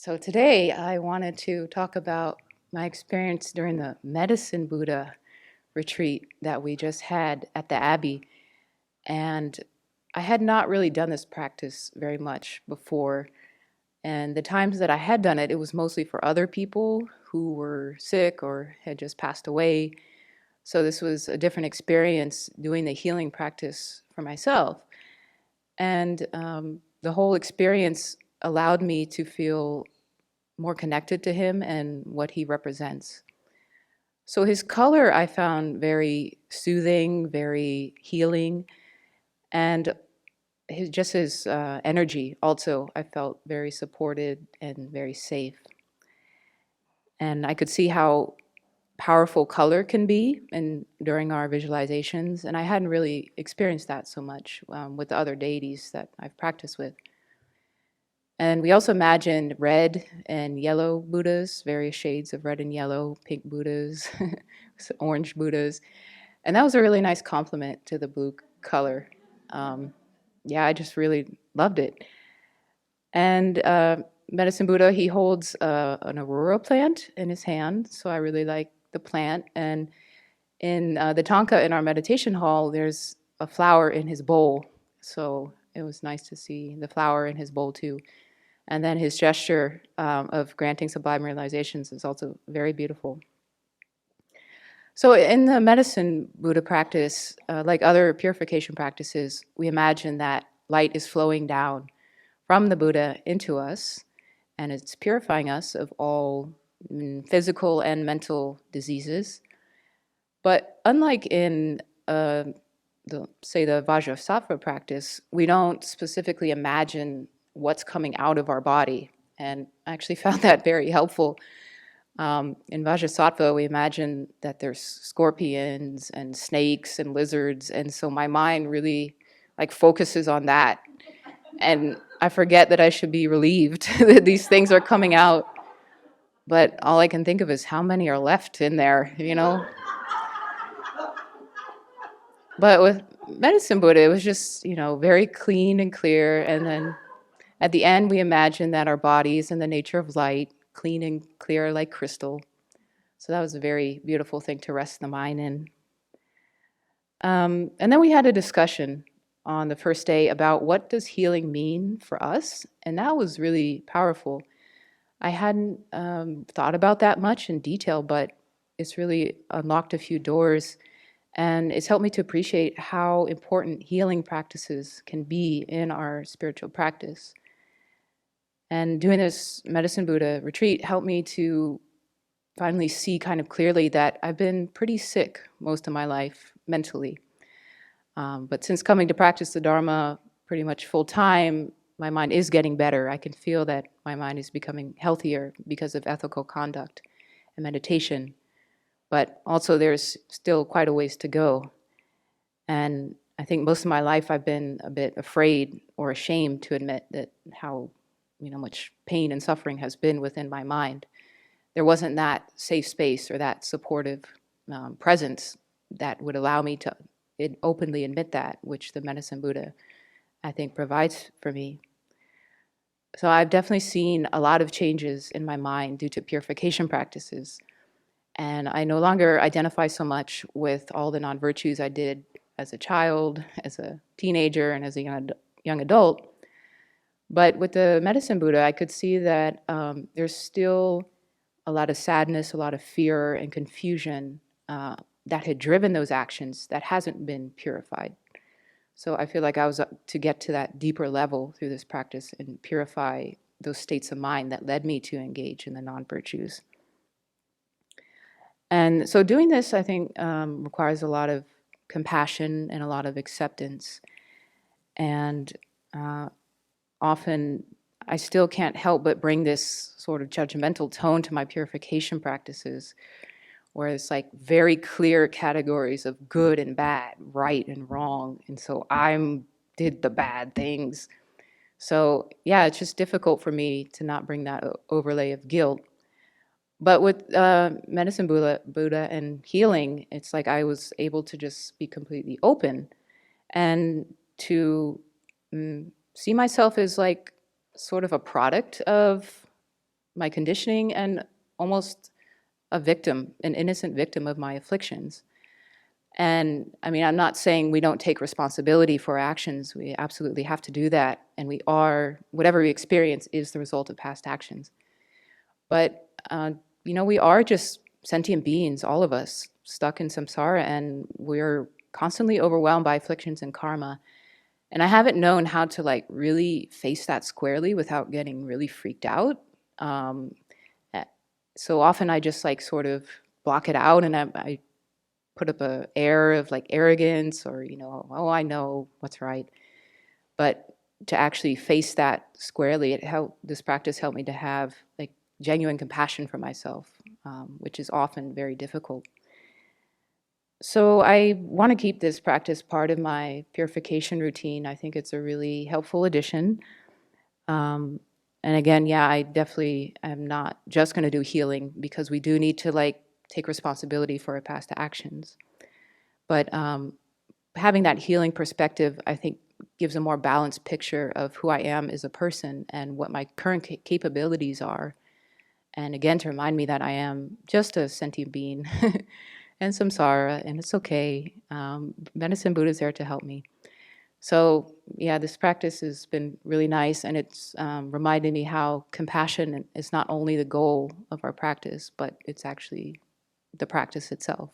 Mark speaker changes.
Speaker 1: So today I wanted to talk about my experience during the Medicine Buddha retreat that we just had at the Abbey. And I had not really done this practice very much before. And the times that I had done it, it was mostly for other people who were sick or had just passed away. So this was a different experience doing the healing practice for myself. And the whole experience allowed me to feel more connected to him and what he represents. So his color I found very soothing, very healing, and his energy also I felt very supported and very safe. And I could see how powerful color can be and during our visualizations, and I hadn't really experienced that so much with the other deities that I've practiced with. And we also imagined red and yellow Buddhas, various shades of red and yellow, pink Buddhas, orange Buddhas. And that was a really nice compliment to the blue color. Um, yeah, I just really loved it. And Medicine Buddha, he holds an aurora plant in his hand, so I really like the plant. And in the Thangka in our meditation hall, there's a flower in his bowl. So it was nice to see the flower in his bowl too. And then his gesture of granting sublime realizations is also very beautiful. So in the medicine Buddha practice, like other purification practices, we imagine that light is flowing down from the Buddha into us, and it's purifying us of all physical and mental diseases. But unlike in the Vajrasattva practice, we don't specifically imagine what's coming out of our body. And I actually found that very helpful. In Vajrasattva, we imagine that there's scorpions and snakes and lizards, and so my mind really focuses on that. And I forget that I should be relieved that these things are coming out. But all I can think of is how many are left in there, you know? But with Medicine Buddha, it was just, very clean and clear. And then at the end, we imagine that our body is in the nature of light, clean and clear like crystal. So that was a very beautiful thing to rest the mind in. And then we had a discussion on the first day about what does healing mean for us, and that was really powerful. I hadn't thought about that much in detail, but it's really unlocked a few doors, and it's helped me to appreciate how important healing practices can be in our spiritual practice. And doing this Medicine Buddha retreat helped me to finally see kind of clearly that I've been pretty sick most of my life mentally. But since coming to practice the Dharma pretty much full time, my mind is getting better. I can feel that my mind is becoming healthier because of ethical conduct and meditation. But also there's still quite a ways to go. And I think most of my life I've been a bit afraid or ashamed to admit that how much pain and suffering has been within my mind. There wasn't that safe space or that supportive presence that would allow me to openly admit that, which the Medicine Buddha, I think, provides for me. So I've definitely seen a lot of changes in my mind due to purification practices. And I no longer identify so much with all the non-virtues I did as a child, as a teenager, and as a young adult. But with the Medicine Buddha, I could see that there's still a lot of sadness, a lot of fear and confusion that had driven those actions that hasn't been purified. So I feel like I was to get to that deeper level through this practice and purify those states of mind that led me to engage in the non-virtues. And so doing this, I think, requires a lot of compassion and a lot of acceptance. And often I still can't help but bring this sort of judgmental tone to my purification practices, where it's like very clear categories of good and bad, right and wrong. And so I did the bad things. So yeah, it's just difficult for me to not bring that overlay of guilt. But with Medicine Buddha and healing, it's like I was able to just be completely open and to see myself as like sort of a product of my conditioning and almost a victim, an innocent victim of my afflictions. And I mean, I'm not saying we don't take responsibility for our actions. We absolutely have to do that. And we are, whatever we experience is the result of past actions. But, we are just sentient beings, all of us, stuck in samsara, and we're constantly overwhelmed by afflictions and karma. And I haven't known how to like really face that squarely without getting really freaked out. Um, eh, so often I just like sort of block it out, and I put up a air of like arrogance, or oh, I know what's right. But to actually face that squarely, this practice helped me to have like genuine compassion for myself, which is often very difficult. So I want to keep this practice part of my purification routine. I think it's a really helpful addition. Um, and again, yeah, I definitely am not just going to do healing, because we do need to like take responsibility for our past actions. But having that healing perspective, I think, gives a more balanced picture of who I am as a person and what my current capabilities are. And again, to remind me that I am just a sentient being and samsara, and it's okay. Medicine Buddha is there to help me. So yeah, this practice has been really nice, and it's reminded me how compassion is not only the goal of our practice, but it's actually the practice itself.